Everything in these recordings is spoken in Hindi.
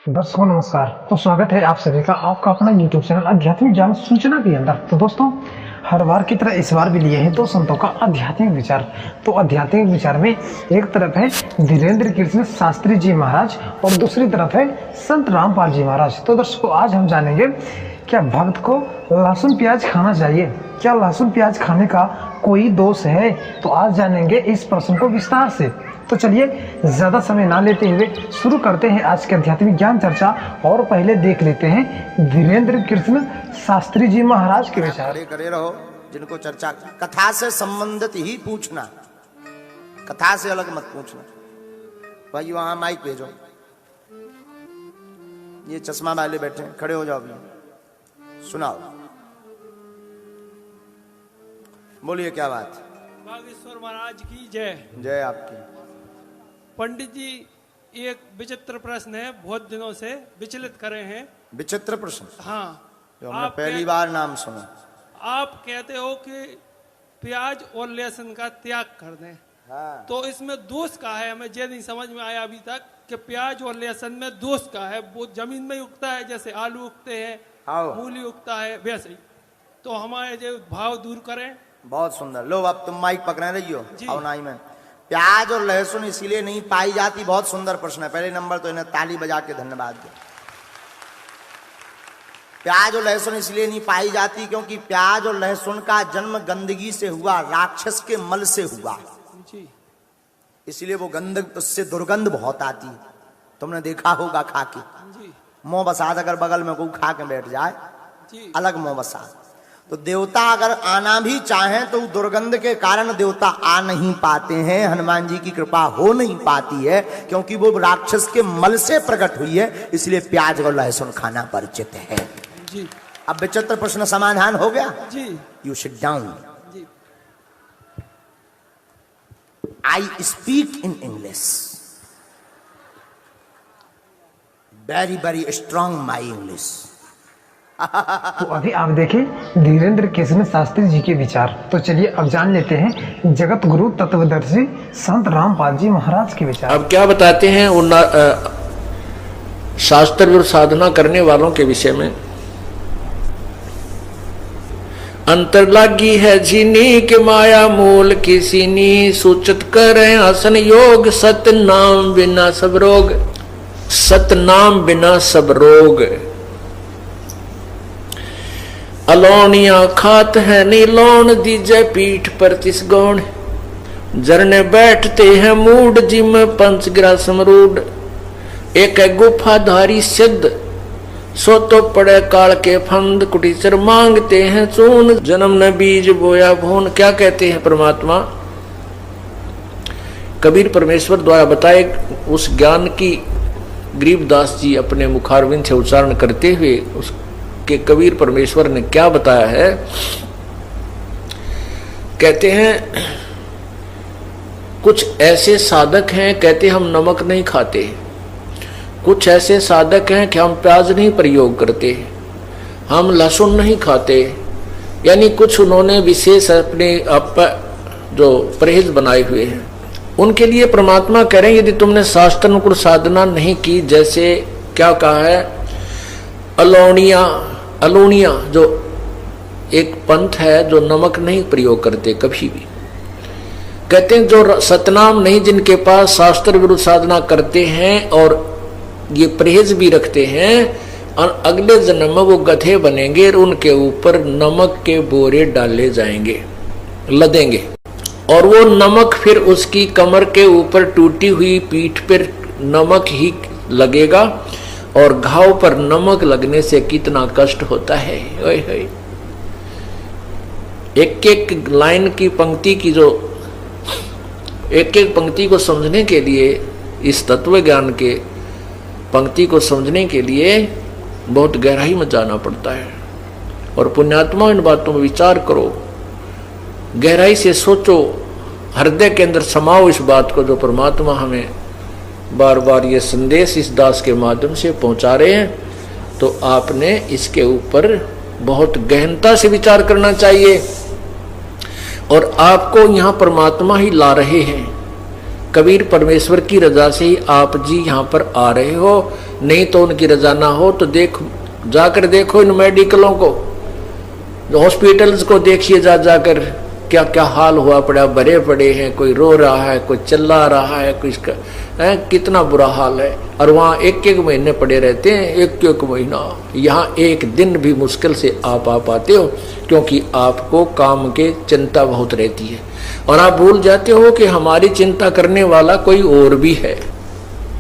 दर्शकों नमस्कार। तो स्वागत है आप सभी का आपका अपना YouTube चैनल आध्यात्मिक ज्ञान सूचना के अंदर। तो दोस्तों, हर बार की तरह इस बार भी लिए हैं दो संतों का आध्यात्मिक विचार। तो आध्यात्मिक विचार में एक तरफ है धीरेन्द्र कृष्ण शास्त्री जी महाराज और दूसरी तरफ है संत रामपाल जी महाराज। तो दर्शकों, आज हम जानेंगे क्या भक्त को लहसुन प्याज खाना चाहिए, क्या लहसुन प्याज खाने का कोई दोष है। तो आज जानेंगे इस प्रश्न को विस्तार से। तो चलिए ज्यादा समय ना लेते हुए शुरू करते हैं आज के आध्यात्मिक ज्ञान चर्चा। और पहले देख लेते हैं धीरेन्द्र कृष्ण शास्त्री जी महाराज के विचार। करे रहो जिनको चर्चा कथा से संबंधित ही पूछना, कथा से अलग मत पूछना। भाई वहां माइक भेजो, ये चश्मा वाले बैठे हैं, खड़े हो जाओ भैया, सुनाओ, बोलिए क्या बात। बागेश्वर महाराज की जय। जय आपकी। पंडित जी, एक विचित्र प्रश्न है, बहुत दिनों से विचलित करे हैं। विचित्र प्रश्न? हाँ, जो हमने पहली बार नाम सुना। आप कहते हो कि प्याज और लहसुन का त्याग कर दें। हाँ। तो इसमें दोष का है, हमें ये नहीं समझ में आया अभी तक कि प्याज और लहसुन में दोष का है। वो जमीन में उगता है, जैसे आलू उगते हैं, मूली उगता है, वैसे ही। तो हमारे जो भाव दूर करें। बहुत सुंदर। लो अब तुम माइक पकड़े रहियो। अवनाई में प्याज और लहसुन इसीलिए नहीं पाई जाती। बहुत सुंदर प्रश्न है। पहले नंबर तो इन्हें ताली बजा के धन्यवाद दो। प्याज और लहसुन इसलिए नहीं पाई जाती क्योंकि प्याज और लहसुन का जन्म गंदगी से हुआ, राक्षस के मल से हुआ, इसलिए वो गंद, उससे दुर्गंध बहुत आती। तुमने देखा होगा खा के। मोह बसात अगर बगल में कोई खा के बैठ जाए, अलग मोह बसात। तो देवता अगर आना भी चाहें तो दुर्गंध के कारण देवता आ नहीं पाते हैं। हनुमान जी की कृपा हो नहीं पाती है क्योंकि वो राक्षस के मल से प्रकट हुई है, इसलिए प्याज और लहसुन खाना परिचित है जी। अब विचित्र प्रश्न समाधान हो गया जी। You sit down. जी। I speak in English, very very strong my English. तो अभी आप देखें धीरेन्द्र कृष्ण शास्त्री जी के विचार। तो चलिए अब जान लेते हैं जगत गुरु तत्वदर्शी संत रामपाल जी महाराज के विचार। अब क्या बताते हैं उन शास्त्र और साधना करने वालों के विषय में। अंतर लागी है जीनी के माया मूल किसी नी, सूचित करें आसन योग, सत नाम बिना सब रोग, सत नाम बिना सब रोग। अलोनिया खात है नीलोन, दीजे पीठ पर तिस गौण, जरने बैठते हैं मूड जिम पंचग्रा समरूड, एक गुफा धारी सिद्ध, सो तो पड़े काल के फंद, कुटीचर मांगते हैं चून, जन्म न बीज बोया भून। क्या कहते हैं परमात्मा? कबीर परमेश्वर द्वारा बताए उस ज्ञान की गरीबदास जी अपने मुखारविंद से उच्चारण करते हुए उसके कबीर परमेश्वर ने क्या बताया है। कहते हैं कुछ ऐसे साधक हैं, कहते हम नमक नहीं खाते, कुछ ऐसे साधक हैं कि हम प्याज नहीं प्रयोग करते, हम लहसुन नहीं खाते, यानी कुछ उन्होंने विशेष अपने आप जो परहेज बनाए हुए हैं। उनके लिए परमात्मा कह रहे हैं यदि तुमने शास्त्रानुकूल साधना नहीं की, जैसे क्या कहा है, अलोनिया जो एक पंथ है जो नमक नहीं प्रयोग करते कभी भी। कहते हैं जो सतनाम नहीं, जिनके पास शास्त्र विरुद्ध साधना करते हैं और ये परहेज भी रखते हैं, और अगले जन्म में वो गधे बनेंगे और उनके ऊपर नमक के बोरे डाले जाएंगे, लदेंगे, और वो नमक फिर उसकी कमर के ऊपर टूटी हुई पीठ पर नमक ही लगेगा, और घाव पर नमक लगने से कितना कष्ट होता है। एक एक लाइन की पंक्ति की जो एक एक पंक्ति को समझने के लिए, इस तत्व ज्ञान के पंक्ति को समझने के लिए बहुत गहराई में जाना पड़ता है। और पुण्यात्मा इन बातों में विचार करो, गहराई से सोचो, हृदय के अंदर समाओ इस बात को जो परमात्मा हमें बार बार ये संदेश इस दास के माध्यम से पहुंचा रहे हैं। तो आपने इसके ऊपर बहुत गहनता से विचार करना चाहिए। और आपको यहाँ परमात्मा ही ला रहे हैं, कबीर परमेश्वर की रजा से ही आप जी यहाँ पर आ रहे हो, नहीं तो उनकी रजा ना हो तो जाकर देखो इन मेडिकलों को, हॉस्पिटल्स को देखिए जाकर क्या क्या हाल हुआ पड़ा, भरे पड़े हैं, कोई रो रहा है, कोई चिल्ला रहा है, कोई इसका है, कितना बुरा हाल है। और वहाँ एक एक महीने पड़े रहते हैं, एक महीना। यहाँ एक दिन भी मुश्किल से आप आ पाते हो, क्योंकि आपको काम के चिंता बहुत रहती है और आप भूल जाते हो कि हमारी चिंता करने वाला कोई और भी है।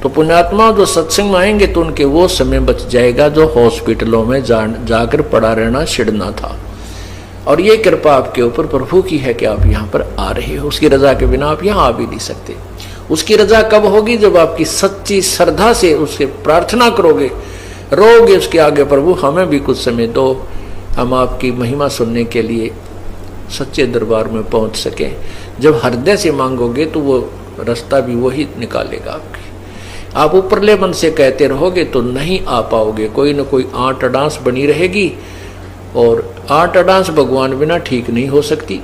तो पुण्यात्मा जो सत्संग में आएंगे तो उनके वो समय बच जाएगा जो हॉस्पिटलों में जाकर पड़ा रहना छिड़ना था। और ये कृपा आपके ऊपर प्रभु की है कि आप यहाँ पर आ रहे हो। उसकी रजा के बिना आप यहाँ आ भी नहीं सकते। उसकी रजा कब होगी? जब आपकी सच्ची श्रद्धा से उससे प्रार्थना करोगे, रोगे उसके आगे, प्रभु हमें भी कुछ समय दो, हम आपकी महिमा सुनने के लिए सच्चे दरबार में पहुंच सकें। जब हृदय से मांगोगे तो वो रास्ता भी वही निकालेगा आपके। आप ऊपरले मन से कहते रहोगे तो नहीं आ पाओगे, कोई न कोई आंट अडांस बनी रहेगी और आंट अडांस भगवान बिना ठीक नहीं हो सकती।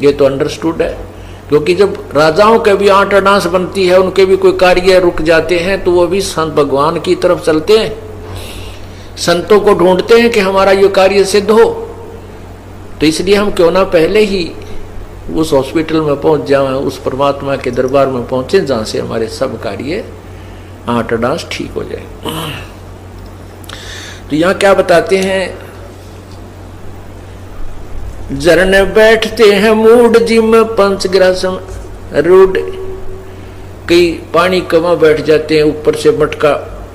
ये तो अंडरस्टूड है, क्योंकि जब राजाओं के भी आंट अडांस बनती है, उनके भी कोई कार्य रुक जाते हैं तो वो भी संत भगवान की तरफ चलते हैं, संतों को ढूंढते हैं कि हमारा ये कार्य सिद्ध हो। तो इसलिए हम क्यों ना पहले ही उस हॉस्पिटल में पहुंच जाए, उस परमात्मा के दरबार में पहुंचे जहां से हमारे सब कार्य आंट अडांस ठीक हो जाए। तो यहां क्या बताते हैं? झरने बैठते हैं मूड जिम पंचग्रासम रूड। कई पानी कमा बैठ जाते हैं, ऊपर से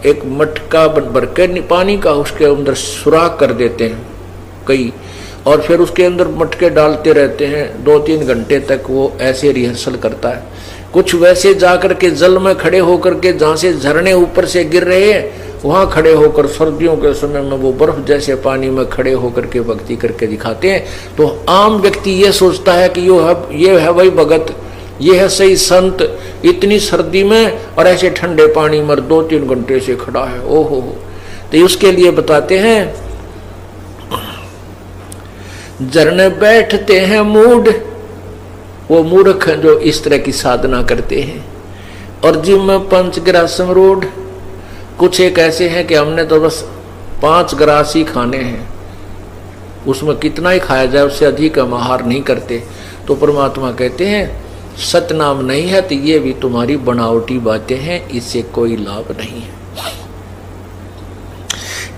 एक मटका भर के पानी का उसके अंदर सुराख कर देते हैं कई, और फिर उसके अंदर मटके डालते रहते हैं 2-3 घंटे तक। वो ऐसे रिहर्सल करता है। कुछ वैसे जाकर के जल में खड़े होकर के, जहां से झरने ऊपर से गिर रहे हैं वहां खड़े होकर सर्दियों के समय में वो बर्फ जैसे पानी में खड़े होकर के भक्ति करके दिखाते हैं। तो आम व्यक्ति ये सोचता है कि ये है वही भगत, ये है सही संत, इतनी सर्दी में और ऐसे ठंडे पानी में 2-3 घंटे से खड़ा है, ओहो। तो उसके लिए बताते हैं झरने बैठते हैं मूड, वो मूर्ख जो इस तरह की साधना करते हैं। और जिम में पंचग्रासम रोड, कुछ एक ऐसे हैं कि हमने तो बस 5 ग्रास ही खाने हैं, उसमें कितना ही खाया जाए उससे अधिक हम आहार नहीं करते। तो परमात्मा कहते हैं सतनाम नहीं है तो ये भी तुम्हारी बनावटी बातें हैं, इससे कोई लाभ नहीं है।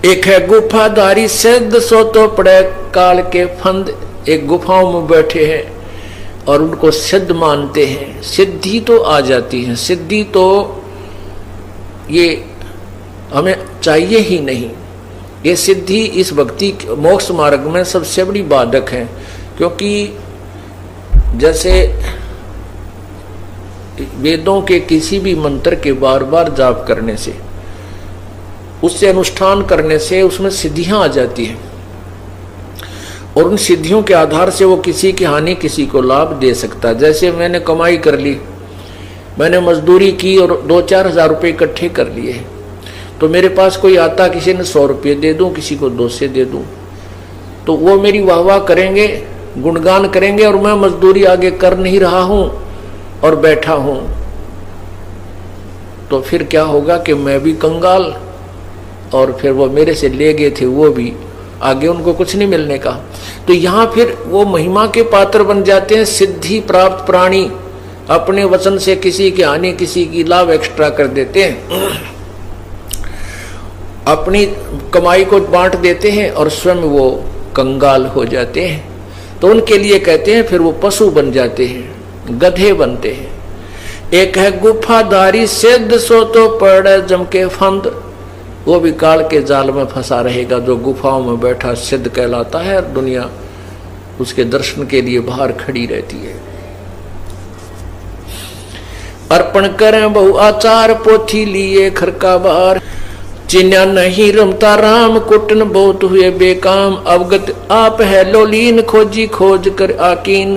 एक है गुफाधारी सिद्ध, सो तो पड़े काल के फंद। एक गुफाओं में बैठे हैं और उनको सिद्ध मानते हैं, सिद्धि तो आ जाती है। सिद्धि तो ये हमें चाहिए ही नहीं। ये सिद्धि इस भक्ति मोक्ष मार्ग में सबसे बड़ी बाधक है, क्योंकि जैसे वेदों के किसी भी मंत्र के बार बार जाप करने से, उससे अनुष्ठान करने से उसमें सिद्धियां आ जाती हैं और उन सिद्धियों के आधार से वो किसी की हानि किसी को लाभ दे सकता है। जैसे मैंने कमाई कर ली, मैंने मजदूरी की और 2-4 हज़ार रुपये इकट्ठे कर लिए, तो मेरे पास कोई आता, किसी ने 100 रुपये दे दूं, किसी को 200 दे दूं, तो वो मेरी वाह वाह करेंगे, गुणगान करेंगे और मैं मजदूरी आगे कर नहीं रहा हूं और बैठा हूं। तो फिर क्या होगा कि मैं भी कंगाल, और फिर वो मेरे से ले गए थे वो भी आगे उनको कुछ नहीं मिलने का। तो यहाँ फिर वो महिमा के पात्र बन जाते हैं। सिद्धि प्राप्त प्राणी अपने वचन से किसी की हानि किसी की लाभ एक्स्ट्रा कर देते हैं, अपनी कमाई को बांट देते हैं और स्वयं वो कंगाल हो जाते हैं। तो उनके लिए कहते हैं फिर वो पशु बन जाते हैं, गधे बनते हैं। एक है गुफाधारी सिद्ध, सो तो पड़े जम के फंद। वो भी काल के जाल में फंसा रहेगा। जो गुफाओं में बैठा सिद्ध कहलाता है, दुनिया उसके दर्शन के लिए बाहर खड़ी रहती है। अर्पण करें बहु आचार, पोथी लिए खरका बार। चिन्या नहीं रमता राम, कुटन बहुत हुए बेकाम। अवगत आप है लोलीन, खोजी खोज कर आकीन।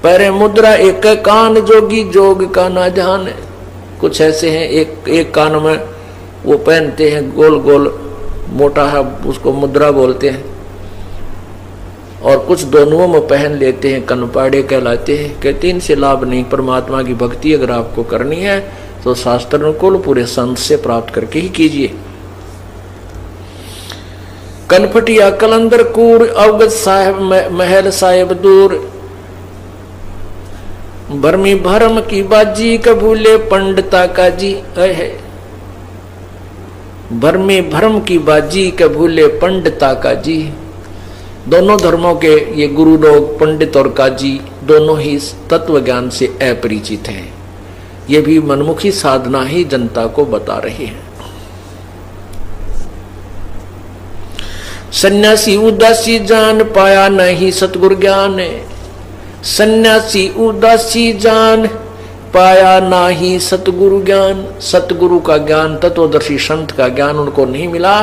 पैरे मुद्रा एक कान, जोगी जोग का ना जान। कुछ ऐसे हैं, एक कान में वो पहनते हैं गोल गोल मोटा है, उसको मुद्रा बोलते हैं, और कुछ दोनों में पहन लेते हैं, कनपाड़े कहलाते हैं। कहते हैं इनसे लाभ नहीं। परमात्मा की भक्ति अगर आपको करनी है तो शास्त्र अनुकूल पूरे संत से प्राप्त करके ही कीजिए। कनफटिया कलंदर कूड़ अवगत साहेब महल साहेब दूर, भरमी भरम की बाजी कबूले पंडिता का जी है। भरमी भरम की बाजी कबूले पंडिता का जी। दोनों धर्मों के ये गुरु लोग पंडित और काजी दोनों ही तत्व ज्ञान से अपरिचित हैं। ये भी मनमुखी साधना ही जनता को बता रही है। सन्यासी उदासी जान पाया नहीं सतगुरु ज्ञान, सन्यासी उदासी जान पाया नाही सतगुरु ज्ञान। सतगुरु का ज्ञान, तत्वदर्शी संत का ज्ञान उनको नहीं मिला।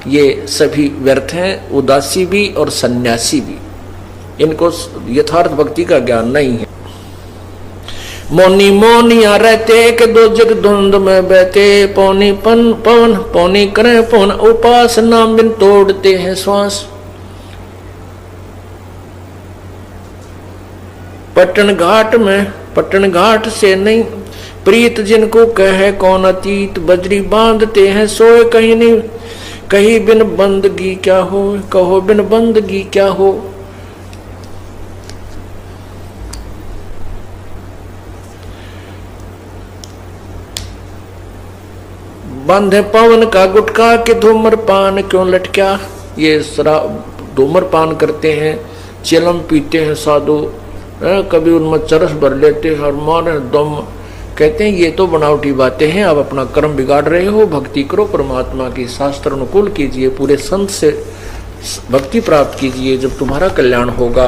ये सभी व्यर्थ हैं, उदासी भी और सन्यासी भी। इनको यथार्थ भक्ति का ज्ञान नहीं है। मौनी मौनिया रहते के दो जग धुंध में बहते, पौनी पन पवन पौनी करें पवन उपासना बिन तोड़ते हैं श्वास। पटन घाट से नहीं प्रीत जिनको कहे कौन अतीत, बजरी बांधते हैं सोए कहीं नहीं, कहीं बिन बंदगी क्या हो, कहो बिन बंदगी क्या हो। बांधे पवन का गुटका के धूम्रपान क्यों लटका। ये धूम्रपान करते हैं, चिलम पीते हैं साधु, कभी उनमें चरस भर लेते हैं और मारे दम। कहते हैं ये तो बनावटी बातें हैं, आप अपना कर्म बिगाड़ रहे हो। भक्ति करो परमात्मा की, शास्त्र अनुकूल कीजिए, पूरे संत से भक्ति प्राप्त कीजिए, जब तुम्हारा कल्याण होगा।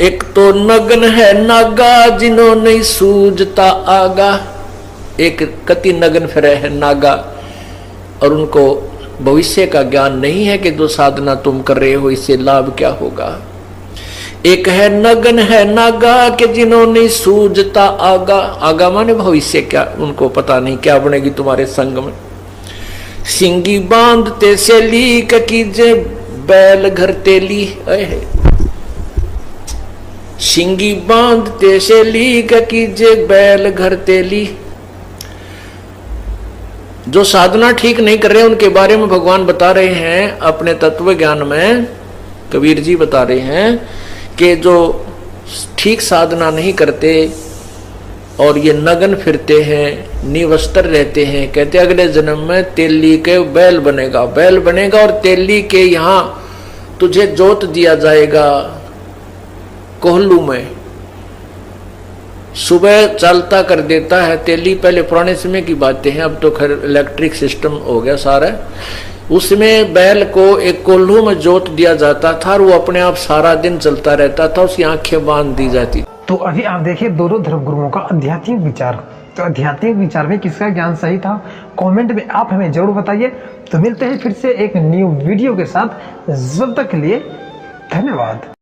एक तो नगन है नागा जिन्होंने सूझता आगा। एक कति नगन फिर है नागा और उनको भविष्य का ज्ञान नहीं है कि जो साधना तुम कर रहे हो इससे लाभ क्या होगा। एक है नगन है नागा के जिन्होंने सूझता आगा। आगा माने भविष्य, क्या उनको पता नहीं क्या बनेगी तुम्हारे संग में। सिंगी बांधते से ली कीजे बैल घर तेली है। सिंगी बांधते से ली कीजे बैल घर तेली। जो साधना ठीक नहीं कर रहे उनके बारे में भगवान बता रहे हैं अपने तत्व ज्ञान में। कबीर जी बता रहे हैं कि जो ठीक साधना नहीं करते और ये नगन फिरते हैं, निवस्त्र रहते हैं, कहते अगले जन्म में तेली के बैल बनेगा, बैल बनेगा और तेली के यहाँ तुझे जोत दिया जाएगा कोहलू में। सुबह चलता कर देता है तेली। पहले पुराने समय की बातें हैं, अब तो खैर इलेक्ट्रिक सिस्टम हो गया सारा। उसमें बैल को एक कोल्हू में जोत दिया जाता था और वो अपने आप सारा दिन चलता रहता था, उसकी आंखें बांध दी जाती। तो अभी आप देखिए दोनों धर्मगुरुओं का आध्यात्मिक विचार। तो आध्यात्मिक विचार में किसका ज्ञान सही था, कमेंट में आप हमें जरूर बताइए। तो मिलते हैं फिर से एक न्यू वीडियो के साथ, जब तक के लिए धन्यवाद।